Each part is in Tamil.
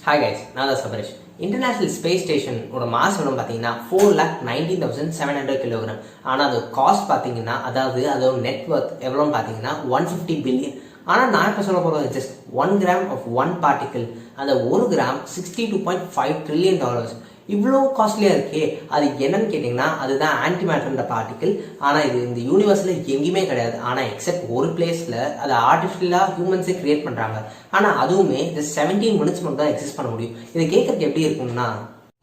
Hi guys, நான் தான் சபரிஷ். இன்டர்நேஷனல் ஸ்பேஸ் ஸ்டேஷன் ஒரு மாஸ் எவ்வளோ பார்த்தீங்கன்னா 4,19,700 கிலோகிராம். ஆனால் அது காஸ்ட் பார்த்தீங்கன்னா, அதாவது அதோட நெட்வொர்க் எவ்வளோன்னு பார்த்தீங்கன்னா 150 பில்லியன். ஆனால் நான் இப்போ சொல்ல போகிறது ஜஸ்ட் 1 கிராம் ஆஃப் 1 பார்ட்டிகிள். அந்த 1 கிராம் $62.5 trillion. இவ்வளோ காஸ்ட்லியாக இருக்கே, அது என்னன்னு கேட்டிங்கன்னா அதுதான் ஆன்டிமேட்டர்ன்ற பார்ட்டிகிள். ஆனால் இது இந்த யூனிவர்ஸில் எங்கேயுமே கிடையாது. ஆனால் எக்ஸப்ட் ஒரு பிளேஸில் அதை ஆர்டிஃபிஷியலாக ஹியூமன்ஸே கிரியேட் பண்ணுறாங்க. ஆனால் அதுவுமே இந்த 17 மினிட்ஸ் மட்டும் தான் எக்ஸிஸ்ட் பண்ண முடியும். இதை கேட்கறதுக்கு எப்படி இருக்கும்னா,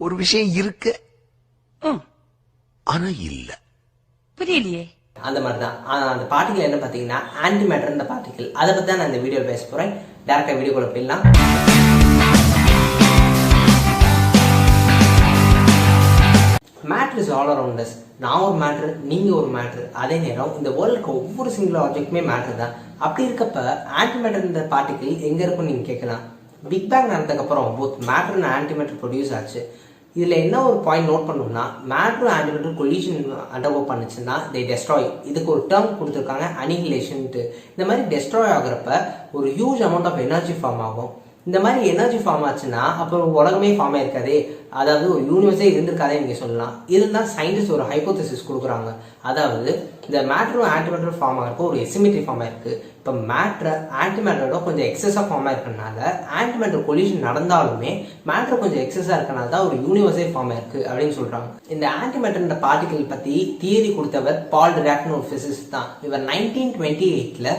ஒரு விஷயம் இருக்கு ஆனா இல்ல, புரியலையே, அந்த மாதிரி தான். ஆனால் அந்த பார்ட்டிகிள் என்ன பார்த்தீங்கன்னா ஆன்டிமேட்டர்ன்ற பார்ட்டிகிள். அதை பற்றி தான் நான் இந்த வீடியோவில் பேச போகிறேன். டேரக்டாக வீடியோக்குள்ள போயிடலாம். Matter is all around us. நான் ஒரு மேட்ரு, நீங்கள் ஒரு மேட்ரு. அதே நேரம் இந்த வேர்ல்டுக்கு ஒவ்வொரு சிங்கிள் ஆப்ஜெக்ட்டுமே மேட்ரு தான். அப்படி இருக்கப்ப ஆன்டிமேட்டர் இந்த பார்ட்டிகிள் எங்கே இருக்குன்னு நீங்கள் கேட்கலாம். பிக் பேங் நடந்ததுக்கப்புறம் both matter and antimatter produce ஆச்சு. இதில் என்ன ஒரு பாயிண்ட் நோட் பண்ணணும்னா, மேட்ரு ஆன்டிமேட்டர் கொலிஷன் அண்டர்கோ பண்ணுச்சுன்னா தே டெஸ்ட்ராய். இதுக்கு ஒரு டேர்ம் கொடுத்துருக்காங்க, அனிகிலேஷன்ட்டு. இந்த மாதிரி டெஸ்ட்ராய் ஆகுறப்ப ஒரு huge amount of energy form ஆகும். இந்த மாதிரி எனர்ஜி ஃபார்ம் ஆச்சுன்னா அப்புறம் உலகமே ஃபார்ம் ஆயிருக்காதே, அதாவது ஒரு யூனிவர்ஸே இருந்திருக்காதே நீங்கள் சொல்லலாம். இதுதான் சயின்டிஸ்ட் ஒரு ஹைப்போதசிஸ் கொடுக்குறாங்க. அதாவது இந்த மேட்ரும் ஆன்டிமேட்டர் ஃபார்ம் ஆகிறப்போ ஒரு எசிமெட்ரி ஃபார்ம் ஆயிருக்கு. இப்போ மேட்ரு ஆன்டிமேட்டரோட கொஞ்சம் எக்ஸஸாக ஃபார்ம் ஆயிருக்கனால ஆன்டிமேட்டர் கொலிஷன் நடந்தாலுமே மேட்ரு கொஞ்சம் எக்ஸஸாக இருக்கனால தான் ஒரு யூனிவர்ஸே ஃபார்ம் ஆயிருக்கு அப்படின்னு சொல்கிறாங்க. இந்த ஆன்டிமேட்டர் பார்ட்டிகிள் பற்றி தியரி கொடுத்தவர் பால் டிராக்னு ஒரு ஃபிசிசிஸ்ட் தான். இவர் 1928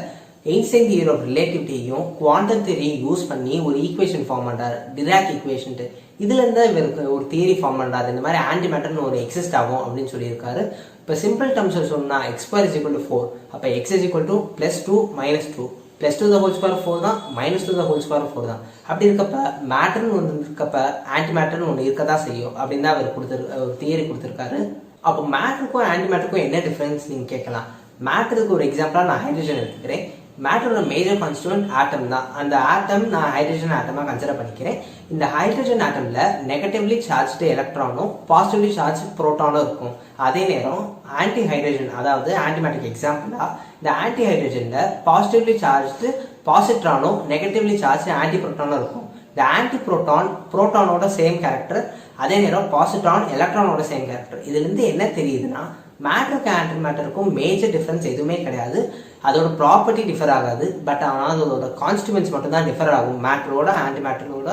ஏன்சியன்ட் தியரி ஆஃப் ரிலேட்டிவிட்டியும் குவாண்டம் தியரியும் யூஸ் பண்ணி ஒரு ஈக்குவேஷன் ஃபார்ம் பண்ணுறாரு, டிராக் ஈக்குவேஷன்ட்டு. இதுலேருந்து இவருக்கு ஒரு தியரி ஃபார்ம் பண்ணுறாரு, இந்த மாதிரி ஆன்டிமேட்டர்னு ஒரு எக்ஸிஸ்ட் ஆகும் அப்படின்னு சொல்லியிருக்காரு. இப்போ சிம்பிள் டேர்ம்ஸில் சொன்னால் x² = 4. அப்போ x = +2 - 2. +2 the whole square 4 தான், -2 the whole square 4 தான். அப்படி இருக்கப்ப மேட்டர்னு ஒன்று இருக்கப்ப ஆன்டிமேட்டர்னு ஒன்று இருக்க தான் செய்யும் அப்படின்னு தான் அவர் ஒரு தியரி கொடுத்துருக்காரு. அப்போ மேட்டருக்கும் ஆன்டிமேட்டருக்கும் என்ன டிஃப்ரென்ஸ் நீங்கள் கேட்கலாம். மேட்டருக்கு ஒரு எக்ஸாம்பிளாக நான் ஹைட்ரஜன் எடுத்துக்கிறேன். மேட்டரோட மேஜர் கான்ஸ்டிட்யூவன்ட் ஆட்டம் தான். அந்த ஆட்டம் நான் ஹைட்ரஜன் ஆட்டமாக கன்சிடர் பண்ணிக்கிறேன். இந்த ஹைட்ரஜன் ஆட்டம்ல நெகட்டிவ்லி சார்ஜ்டு எலக்ட்ரானும் பாசிட்டிவ்லி சார்ஜ் புரோட்டானும் இருக்கும். அதே நேரம் ஆன்டி ஹைட்ரஜன், அதாவது ஆன்டிமேட்டருக்கு எக்ஸாம்பிளா இந்த ஆன்டி ஹைட்ரஜன்ல பாசிட்டிவ்லி சார்ஜ்டு பாசிட்ரானும் நெகட்டிவ்லி சார்ஜ் ஆன்டி புரோட்டானும் இருக்கும். இந்த ஆன்டி புரோட்டானோட சேம் கேரக்டர், அதே நேரம் பாசிட்ரான் எலக்ட்ரானோட சேம் கேரக்டர். இதுல இருந்து என்ன தெரியுதுன்னா, மேட்டருக்கு ஆன்டிமேட்டருக்கும் மேஜர் டிஃபரன்ஸ் எதுவுமே கிடையாது. அதோட ப்ராப்பர்ட்டி டிஃபர் ஆகாது, பட் ஆனால் அதோட கான்ஸ்டியூவன்ஸ் மட்டும் தான் டிஃபர் ஆகும். மேட்டரோட ஆன்டிமேட்டரோட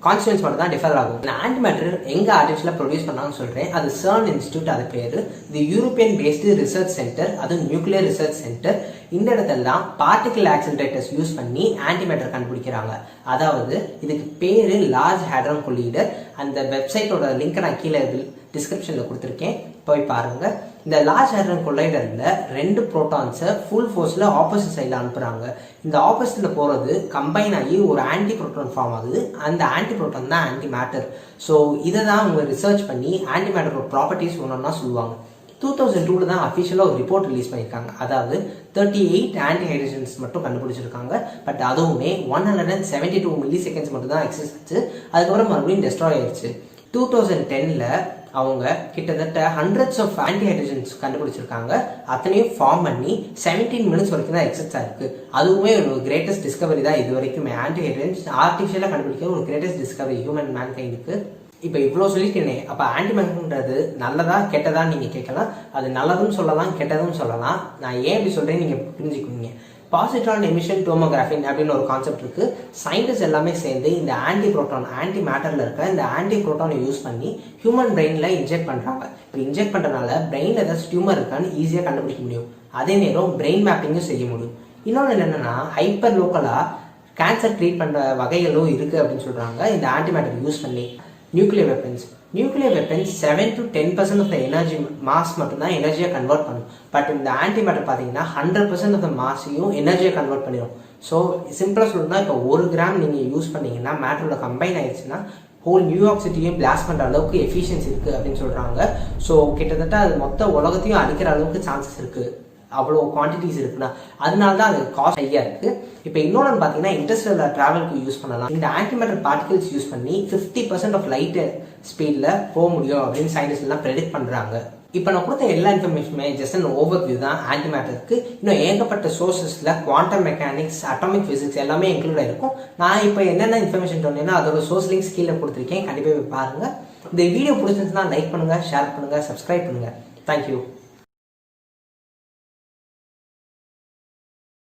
கான்ஸ்டியூவன்ஸ் மட்டும் தான் டிஃபர் ஆகும். இந்த ஆன்டிமேட்டர் எங்கே ஆர்டிஃபிஷியலாக ப்ரொடியூஸ் பண்ணாங்கன்னு சொல்கிறேன். அது CERN இன்ஸ்டியூட், அது பேர். இது யூரோப்பியன் பேஸ்டு ரிசர்ச் சென்டர், அது நியூக்ளியர் ரிசர்ச் சென்டர். இந்த இடத்துலலாம் பார்ட்டிகிள் ஆக்சிலரேட்டர்ஸ் யூஸ் பண்ணி ஆன்டிமேட்டர் கண்டுபிடிக்கிறாங்க. அதாவது இதுக்கு பேர் லார்ஜ் ஹேட்ரான் கொலிடர். அந்த வெப்சைட்டோட லிங்க்கை நான் கீழே டிஸ்கிரிப்ஷனில் கொடுத்துருக்கேன், போய் பாருங்க. இந்த லார்ஜ் ஹேட்ரான் கொலைடரில் 2 புரோட்டான்ஸை ஃபுல் ஃபோர்ஸில் ஆப்போசிட் சைடில் அனுப்புகிறாங்க. இந்த ஆப்போசிட்டில் போகிறது கம்பைன் ஆகி ஒரு ஆன்டி புரோட்டான் ஃபார்ம் ஆகுது. அந்த ஆன்டி புரோட்டான் தான் ஆன்டி மேட்டர். ஸோ இதை தான் அவங்க ரிசர்ச் பண்ணி ஆன்டி மேட்டரோட ப்ராப்பர்ட்டிஸ் ஒன்றா சொல்லுவாங்க. 2002 தான் அஃபிஷியலாக ஒரு ரிப்போர்ட் ரிலீஸ் பண்ணியிருக்காங்க. அதாவது 38 ஆன்டி ஹைட்ரஜன்ஸ் மட்டும் கண்டுபிடிச்சிருக்காங்க. பட் அதுவுமே 172 மில்லி செகண்ட்ஸ் மட்டும் தான் எக்ஸிஸ்ட் ஆச்சு. அதுக்கப்புறம் மறுபடியும் டெஸ்ட்ராய் ஆயிடுச்சு. 2010 அவங்க கிட்டத்தட்ட ஹண்ட்ரட்ஸ் ஆஃப் ஆன்டி ஹைட்ரஜன்ஸ் கண்டுபிடிச்சிருக்காங்க. அத்தனையும் ஃபார்ம் பண்ணி 17 மினிட்ஸ் வரைக்கும் தான் எக்ஸிஸ்ட் ஆயிருக்கு. அதுவுமே ஒரு கிரேட்டஸ்ட் டிஸ்கவரி தான் இது வரைக்குமே. ஆன்டி ஹைட்ரஜன்ஸ் ஆர்டிஃபிஷியலாக கண்டுபிடிக்கிற ஒரு கிரேட்டஸ்ட் டிஸ்கவரி ஹியூமன் மேன்கைண்டுக்கு. இப்போ இவ்வளோ சொல்லிட்டேனே, அப்போ ஆன்டிமேட்டர்ன்றது நல்லதா கெட்டதா நீங்கள் கேட்கலாம். அது நல்லதும் சொல்லலாம், கெட்டதும் சொல்லலாம். நான் ஏன் இப்படி சொல்கிறேன்னு நீங்கள் புரிஞ்சுக்குவீங்க. பாசிட்ரான் எமிஷன் டோமோகிராஃபின் அப்படின்னு ஒரு கான்செப்ட் இருக்கு. சயின்டிஸ்ட் எல்லாமே சேர்ந்து இந்த ஆன்டி புரோட்டான், ஆன்டி மேட்டர்ல இருக்க இந்த ஆன்டி புரோட்டானை யூஸ் பண்ணி ஹியூமன் பிரெயின்ல இன்ஜெக்ட் பண்றாங்க. இப்போ இன்ஜெக்ட் பண்றதுனால பிரெயின்ல ஏதாச்சும் டியூமர் இருக்கான்னு ஈஸியாக கண்டுபிடிக்க முடியும். அதே நேரம் பிரெயின் மேப்பிங்கும் செய்ய முடியும். இன்னொன்று என்னன்னா, ஹைப்பர் லோக்கலா கேன்சர் ட்ரீட் பண்ற வகைகளும் இருக்கு அப்படின்னு சொல்றாங்க இந்த ஆன்டிமேட்டர் யூஸ் பண்ணி. Nuclear weapons 7 to 10% of the energy mass மட்டும்தான் எனர்ஜியாக கன்வெர்ட் பண்ணும். பட் இந்த ஆன்டிமேட்டர் பார்த்தீங்கன்னா 100% ஆஃப் த மாஸையும் எனர்ஜியாக கன்வெர்ட் பண்ணிடும். ஸோ சிம்பிளாக சொல்லணும்னா, இப்போ 1 கிராம் நீங்கள் யூஸ் பண்ணீங்கன்னா மேட்டரோட கம்பைன் ஆயிடுச்சுன்னா ஹோல் நியூயார்க் சிட்டியும் பிளாஸ்ட் பண்ணுற அளவுக்கு எஃபிஷியன்சி இருக்குது அப்படின்னு சொல்கிறாங்க. ஸோ கிட்டத்தட்ட அது மொத்த உலகத்தையும் அழிக்கிற அளவுக்கு சான்சஸ் இருக்குது. அவ்வளோ குவான்டிட்டிஸ் இருக்குன்னா அதனால தான் அது காஸ்ட் ஹையாக இருக்குது. இப்போ இன்னொன்று பார்த்தீங்கன்னா இன்டர்ஸ்டெல்லர் ட்ராவலுக்கு யூஸ் பண்ணலாம். இந்த ஆன்டிமேட்டர் பார்ட்டிகல்ஸ் யூஸ் பண்ணி 50% ஆஃப் லைட் ஸ்பீடில் போக முடியும் அப்படின்னு சயின்டிஸ்ட் எல்லாம் ப்ரெடிக்ட் பண்ணுறாங்க. இப்போ நான் கொடுத்த எல்லா இன்ஃபர்மேஷனுமே ஜஸ்ட் அண்ட் ஓவர் வியூ தான் ஆன்டிமேட்டருக்கு. இன்னும் ஏகப்பட்ட சோர்சஸில் குவாண்டம் மெக்கானிக்ஸ், அட்டாமிக் ஃபிசிக்ஸ் எல்லாமே இன்க்ளூட் ஆயிருக்கும். நான் இப்போ என்னென்ன இன்ஃபர்மேஷன் சொன்னேன்னா அதோட சோர்ஸ் லிங்க்ஸ் கீழே கொடுத்துருக்கேன், கண்டிப்பாக போய் பாருங்கள். இந்த வீடியோ பிடிச்சிருந்துச்சுன்னா லைக் பண்ணுங்கள், ஷேர் பண்ணுங்கள், சப்ஸ்கிரைப் பண்ணுங்கள். தேங்க்யூ.